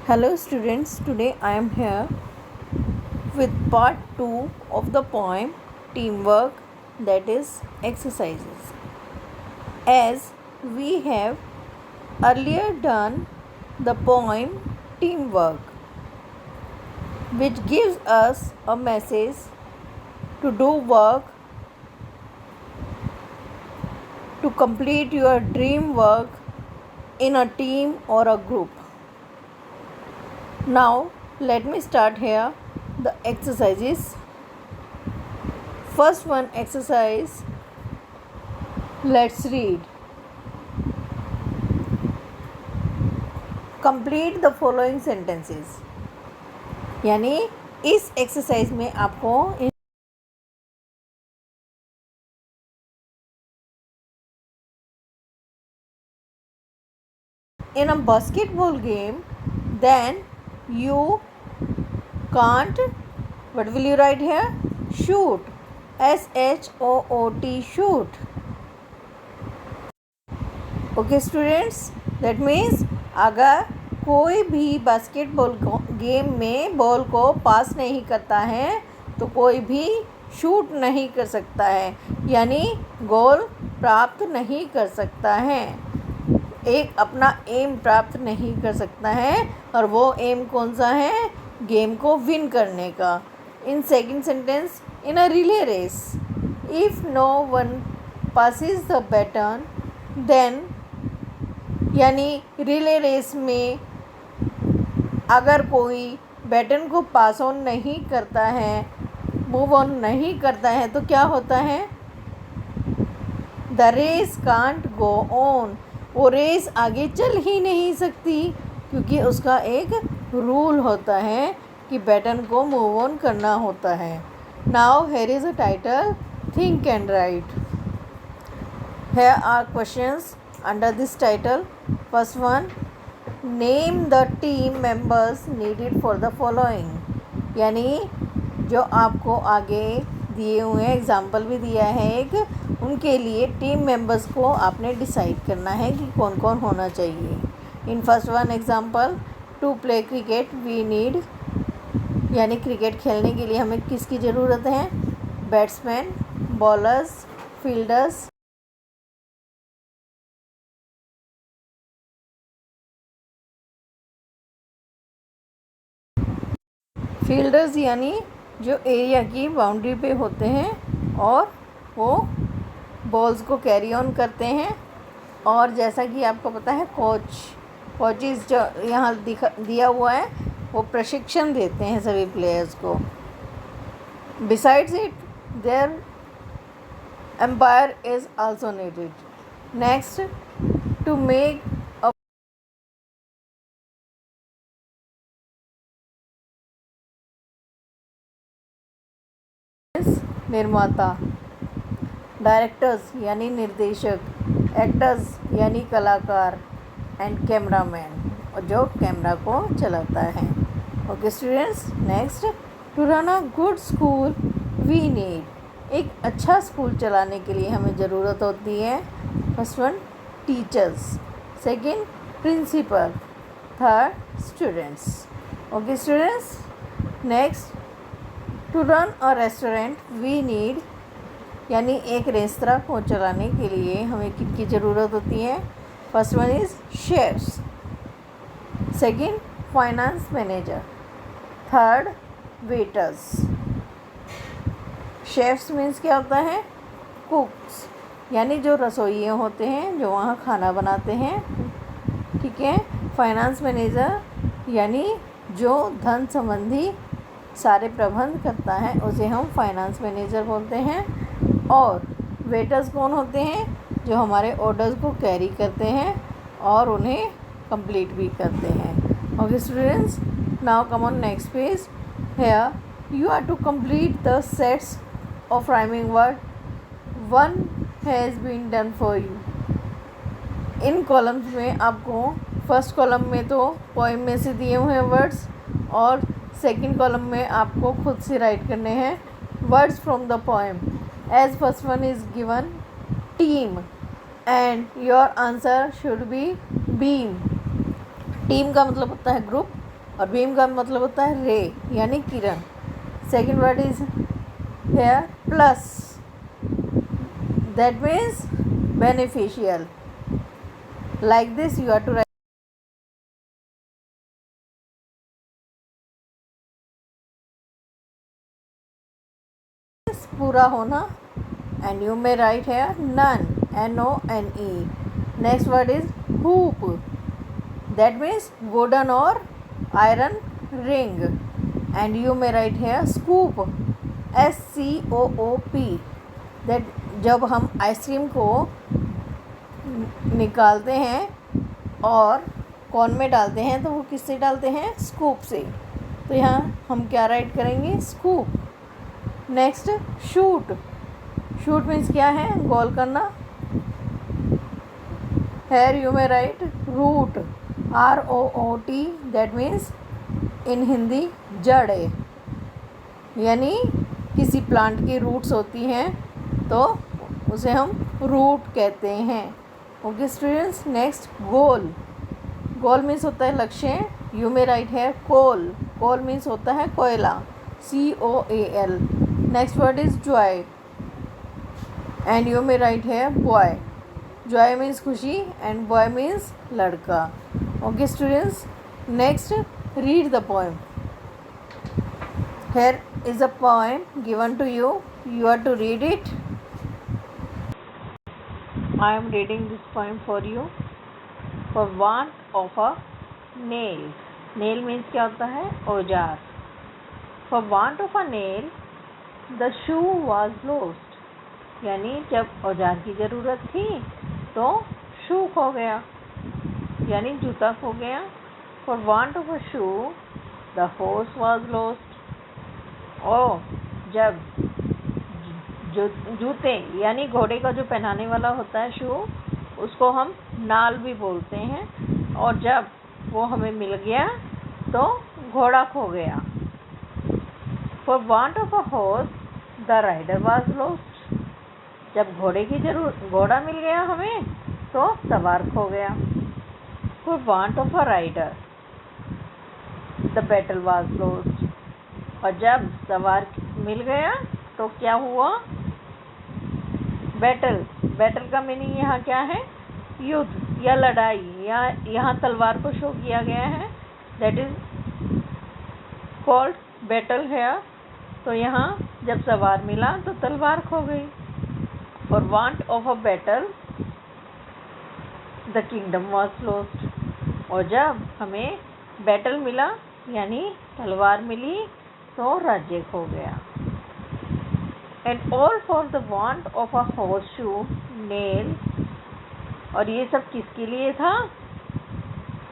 Hello students, today I am here with part 2 of the poem Teamwork, that is exercises. As we have earlier done the poem Teamwork, which gives us a message to do work to complete your dream work in a team or a group. Now let me start here the exercises. First one exercise, let's read. Complete the following sentences. यानी इस exercise में आपको in a basketball game, then you can't, what will you write here? Shoot. SHOOT, shoot. Okay students, that means अगर कोई भी basketball game में ball को पास नहीं करता है तो कोई भी शूट नहीं कर सकता है, यानी गोल प्राप्त नहीं कर सकता है, एक अपना एम प्राप्त नहीं कर सकता है। और वो एम कौन सा है? गेम को विन करने का। In second sentence, in a relay race, if no one passes the baton then, यानी रिले रेस में अगर कोई बैटन को पास ऑन नहीं करता है, मूव ऑन नहीं करता है, तो क्या होता है? The race can't go on, वो रेस आगे चल ही नहीं सकती, क्योंकि उसका एक रूल होता है कि बैटन को मूव ऑन करना होता है। Now here is a title, think and write. Here are questions under this title. First one, name the team members needed for the following, यानी जो आपको आगे दिए हुए हैं, एग्जाम्पल भी दिया है एक, उनके लिए टीम मेंबर्स को आपने डिसाइड करना है कि कौन कौन होना चाहिए। In first one example, to play cricket we need, यानी क्रिकेट खेलने के लिए हमें किसकी ज़रूरत है? Batsman, bowlers, fielders. फील्डर्स यानी जो एरिया की बाउंड्री पे होते हैं और वो बॉल्स को कैरी ऑन करते हैं। और जैसा कि आपको पता है, कोचेस जो यहाँ दिया हुआ है, वो प्रशिक्षण देते हैं सभी प्लेयर्स को। Besides it, there umpire is also needed. Next, to make निर्माता, डायरेक्टर्स यानी निर्देशक, एक्टर्स यानी कलाकार, एंड कैमरामैन, और जो कैमरा को चलाता है। Okay students, next, to run a good school we need, एक अच्छा स्कूल चलाने के लिए हमें ज़रूरत होती है। First one, teachers, second principal, third students. Okay students, next, to run a restaurant we need, यानी एक रेस्तरां को चलाने के लिए हमें किनकी ज़रूरत होती है? First one is chefs, second finance manager, third waiters. Chefs means क्या होता है? कुक्स, यानी जो रसोइये होते हैं जो वहाँ खाना बनाते हैं, ठीक है। फाइनेंस मैनेजर यानी जो धन संबंधी सारे प्रबंध करता है, उसे हम फाइनेंस मैनेजर बोलते हैं। और वेटर्स कौन होते हैं? जो हमारे ऑर्डर्स को कैरी करते हैं और उन्हें कंप्लीट भी करते हैं। Okay students, now come on next page. Here you are to complete the sets of rhyming word, one has been done for you. In columns में आपको फर्स्ट कॉलम में तो पोएम में से दिए हुए हैं वर्ड्स, और सेकंड कॉलम में आपको खुद से राइट करने हैं words from the poem. As first one is given team, and your answer should be beam. Team का मतलब होता है ग्रुप, और बीम का मतलब होता है रे यानी किरण। Second word is hair plus, that means beneficial. Like this you are to write पूरा होना, and you may write hair none, NONE। Next word is hoop, that means wooden or iron ring, and you may write here scoop, SCOOP, that जब हम ice cream को निकालते हैं और corn में डालते हैं तो वो किससे डालते हैं, स्कूप से। तो यहाँ हम क्या राइट करेंगे, scoop. Next shoot, shoot means क्या है, गोल करना। Here you may write root, ROOT, that means in Hindi जड़े, यानी किसी प्लांट की रूट्स होती हैं तो उसे हम रूट कहते हैं। ओके स्टूडेंट्स, नेक्स्ट गोल, गोल मीन्स होता है लक्ष्य। यू मे राइट है कोल, कोल मीन्स होता है कोयला, COAL। Next word is Joy, and you may right है बॉय, जॉय मीन्स खुशी एंड बॉय मीन्स लड़का। Okay students, next read the poem. Here is a poem given to you. You are to read it. I am reading this poem for you. For want of a nail. Nail means क्या होता है, औजार। For want of a nail, the shoe was lost. यानी जब औजार की ज़रूरत थी तो शू खो गया, यानी जूता खो गया। For want of a shoe, the horse was lost. और जब जूते यानी घोड़े का जो पहनाने वाला होता है शू, उसको हम नाल भी बोलते हैं, और जब वो हमें मिल गया तो घोड़ा खो गया। For want of a horse, the rider was lost. जब घोड़ा मिल गया हमें तो सवार खो गया। For want of a rider, the battle was lost. और जब सवार मिल गया तो क्या हुआ, बैटल, बैटल का मीनिंग यहाँ क्या है, युद्ध या लड़ाई, या यहाँ तलवार को शो किया गया है, दैट इज कॉल्ड बैटल है। तो यहाँ जब सवार मिला तो तलवार खो गई। For want of a battle the kingdom was lost. और जब हमें बैटल मिला यानी तलवार मिली तो राज्य खो गया। And all for the want of a horse shoe nail. और ये सब किसके लिए था,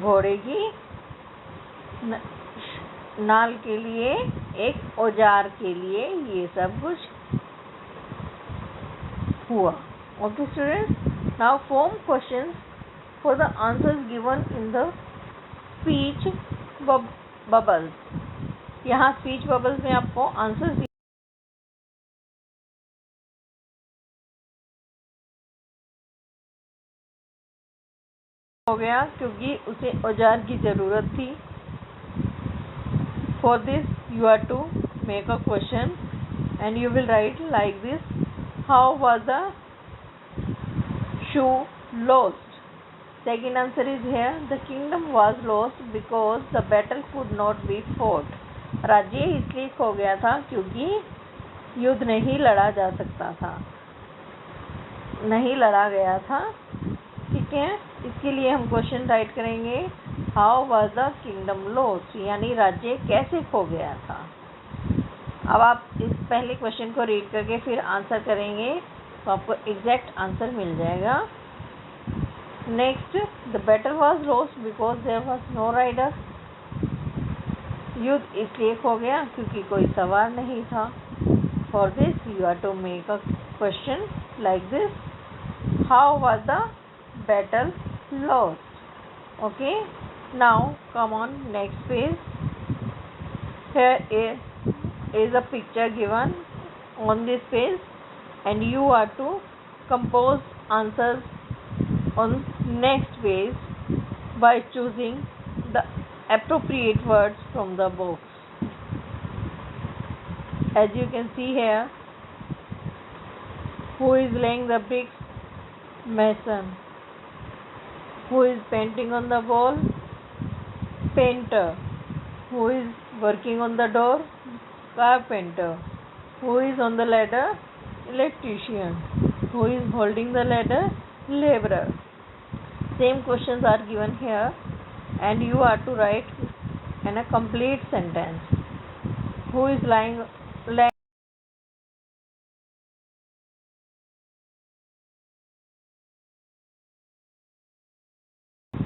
घोड़े की नाल के लिए, एक औजार के लिए ये सब कुछ हुआ। Okay students, now form questions for the answers given in the speech bubbles. यहाँ स्पीच बबल्स में आपको आंसर हो गया क्योंकि उसे औजार की ज़रूरत थी। For this you are to make a question and you will write like this, how was the shoe lost. Second answer is here, the kingdom was lost because the battle could not be fought. राज्य इसलिए खो गया था क्योंकि युद्ध नहीं लड़ा जा सकता था, नहीं लड़ा गया था। ठीक है, इसके लिए हम क्वेश्चन राइट करेंगे, how was the kingdom lost, यानी राज्य कैसे खो गया था। अब आप इस पहले क्वेश्चन को रीड करके फिर आंसर करेंगे तो आपको एग्जैक्ट आंसर मिल जाएगा। Next, the battle was lost because there was no rider. युद्ध इसलिए खो गया क्योंकि कोई सवार नहीं था। For this you are to make a question like this, how was the battle lost. Okay, now come on next page. Here is a picture given on this page and you are to compose answers on next page by choosing the appropriate words from the books. As you can see here, who is laying the bricks? Mason. Who is painting on the wall? Painter. Who is working on the door? Carpenter. Who is on the ladder? Electrician. Who is holding the ladder? Laborer. Same questions are given here, and you are to write in a complete sentence. Who is lying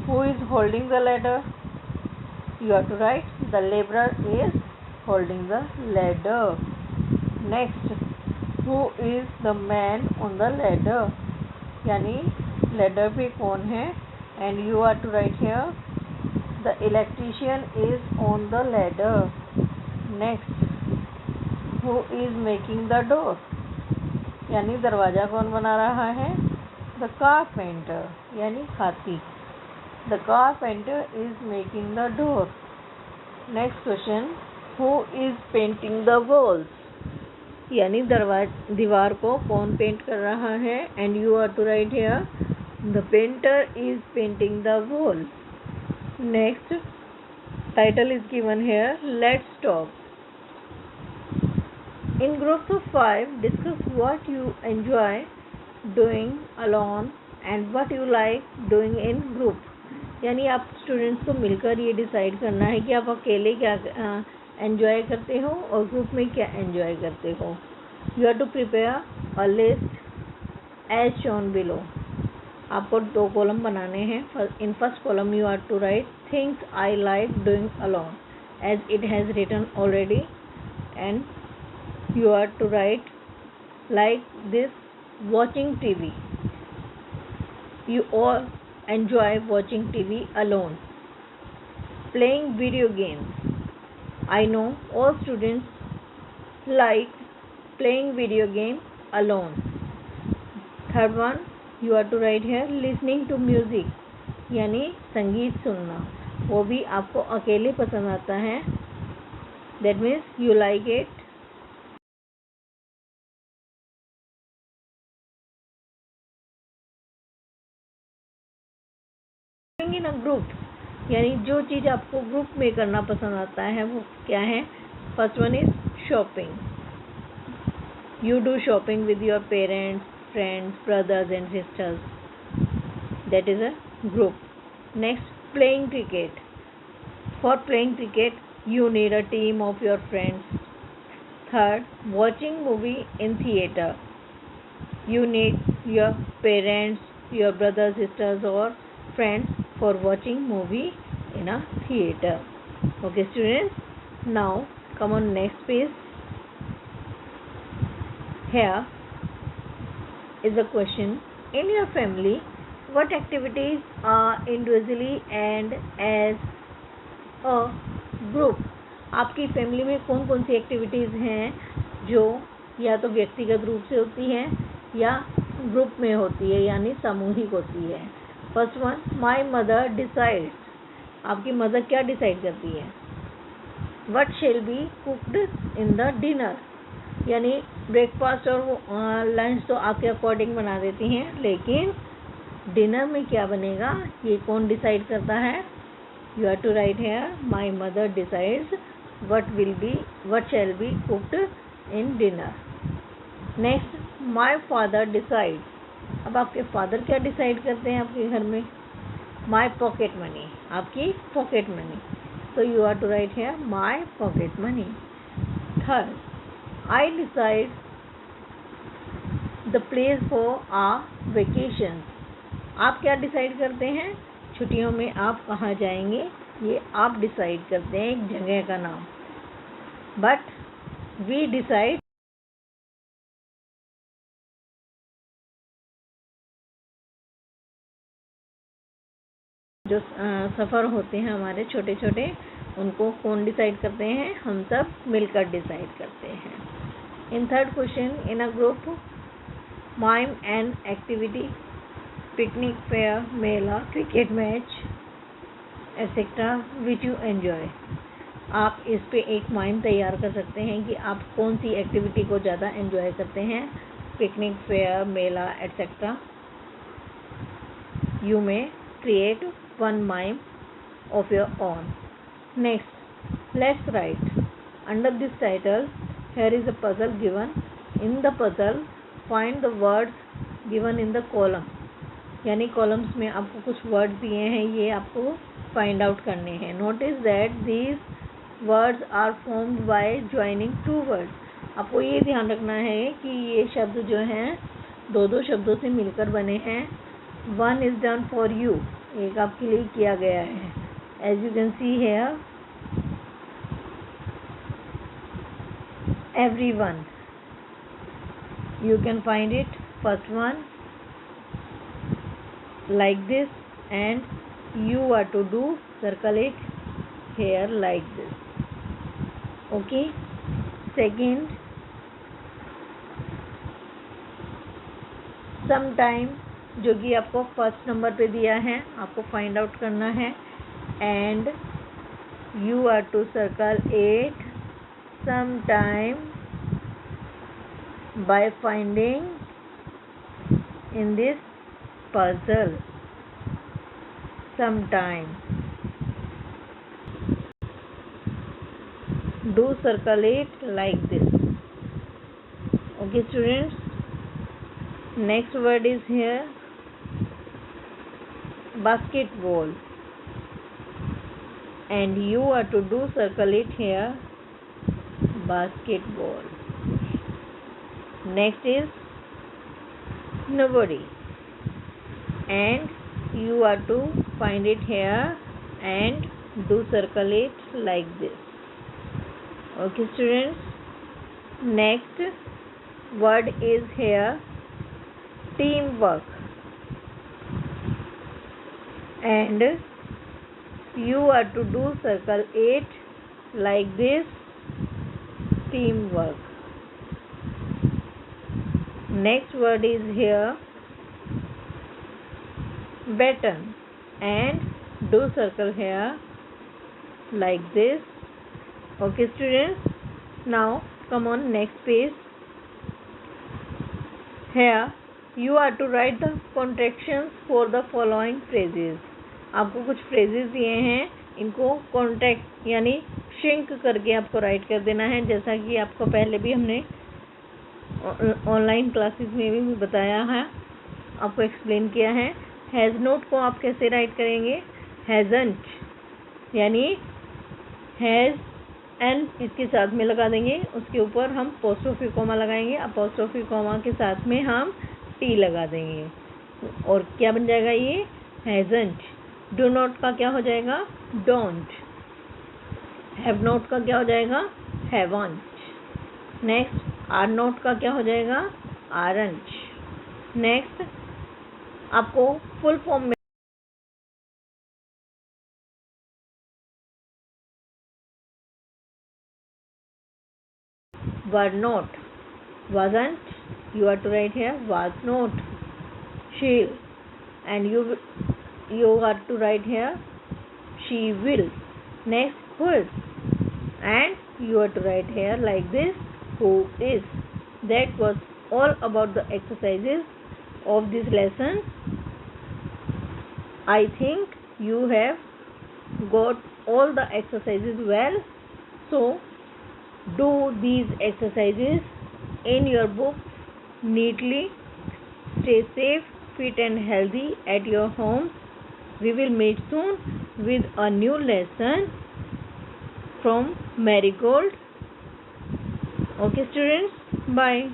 Who is holding the ladder? You have to write the laborer is holding the ladder. Next, who is the man on the ladder? यानी ladder पे कौन है? And you are to write here the electrician is on the ladder. Next, who is making the door? यानी दरवाजा कौन बना रहा है? The carpenter यानी खाती. The carpenter is making the door. Next question, who is painting the walls? यानी दीवार को कौन पेंट कर रहा है? And you are to write here the painter is painting the wall. Next, title is given here, let's talk. In groups of 5, discuss what you enjoy doing alone and what you like doing in group. यानी आप students को मिलकर ये decide करना है कि आप अकेले क्या एंजॉय करते हो और ग्रुप में क्या एंजॉय करते हो. You have to prepare a list as shown below. आपको 2 कॉलम बनाने हैं. In first column you have to write things I like doing alone as it has written already, and you have to write like this watching TV. You all enjoy watching TV alone. Playing video games. I know all students like playing video games alone. Third one, you have to write here listening to music. यानी संगीत सुनना, वो भी आपको अकेले पसंद आता है. That means you like it. In a group, यानी जो चीज़ आपको ग्रुप में करना पसंद आता है वो क्या है? First one is shopping. You do shopping with your parents, friends, brothers and sisters. That is a group. Next, playing cricket. For playing cricket you need a team of your friends. Third, watching movie in theatre. You need your parents, your brothers, sisters or friends for watching movie in a theater. Okay students, now come on next page. Here is a question, in your family what activities are individually and as a group. आपकी family में कौन कौन सी activities हैं जो या तो व्यक्तिगत रूप से होती हैं या ग्रुप में होती है, यानी सामूहिक होती है. फर्स्ट वन, माई मदर डिसाइड्स. आपकी मदर क्या डिसाइड करती है? What shall be cooked in the dinner. यानी ब्रेकफास्ट और लंच तो आपके अकॉर्डिंग बना देती हैं, लेकिन डिनर में क्या बनेगा ये कौन डिसाइड करता है? You have to write here my mother decides what shall be cooked in dinner. Next, my father decide. अब आपके फादर क्या डिसाइड करते हैं आपके घर में? My pocket money. आपकी pocket money. So you are to write here my pocket money. Third, I decide the place for our vacations. आप क्या डिसाइड करते हैं? छुट्टियों में आप कहाँ जाएंगे ये आप डिसाइड करते हैं एक जगह का नाम. But we decide जो सफ़र होते हैं हमारे छोटे छोटे, उनको कौन डिसाइड करते हैं? हम सब मिलकर डिसाइड करते हैं. In third question, in a group mime an activity, picnic, fair, Mela, cricket match etcetera which you enjoy. आप इस पे एक माइंड तैयार कर सकते हैं कि आप कौन सी एक्टिविटी को ज़्यादा एन्जॉय करते हैं, picnic, fair, Mela etcetera. You may create one mime of your own. Next, let's write. Under this title here is a puzzle given. In the puzzle find the words given in the column। यानी columns में आपको कुछ word दिए हैं, ये आपको find out करने हैं। Notice that these words are formed by joining two words. आपको ये ध्यान रखना है कि ये शब्द जो हैं दो दो शब्दों से मिलकर बने हैं। One is done for you, एक आपके लिए किया गया है। As you can see here, everyone, you can find it first one like this and you are to do circle it here like this, okay। second, sometime, जो कि आपको first number पे दिया है, आपको फाइंड आउट करना है। and you are to circle it sometime by finding in this puzzle sometime। do circle it like this, okay students। next word is here basketball and you are to do circle it here basketball। next is nobody and you are to find it here and do circle it like this, okay students। next word is here teamwork and you are to do circle it like this teamwork। next word is here baton and do circle here like this, okay students। now come on next page। here you are to write the contractions for the following phrases। आपको कुछ phrases दिए हैं, इनको contract यानी shrink करके आपको right कर देना है। जैसा कि आपको पहले भी हमने ऑनलाइन क्लासेस में भी बताया है, आपको एक्सप्लेन किया है। हैज़ नोट को आप कैसे राइट करेंगे, हैज़ंट यानी हैज़ एन इसके साथ में लगा देंगे, उसके ऊपर हम अपोस्ट्रोफी कॉमा लगाएंगे, अपोस्ट्रोफी कॉमा के साथ में हम टी लगा देंगे और क्या बन जाएगा ये हैज़ंट। डू नॉट का क्या हो जाएगा डोंट। हैव नॉट का क्या हो जाएगा हैवंट। नेक्स्ट आर नॉट का क्या हो जाएगा आरंट। नेक्स्ट आपको फुल फॉर्म में were not wasn't, you are to write here was not। she'll and you are to write here she will। next would and you are to write here like this who is। that was all about the exercises of this lesson। I think you have got all the exercises well, so do these exercises in your book neatly। stay safe, fit and healthy at your home। we will meet soon with a new lesson from Marigold, okay students, bye।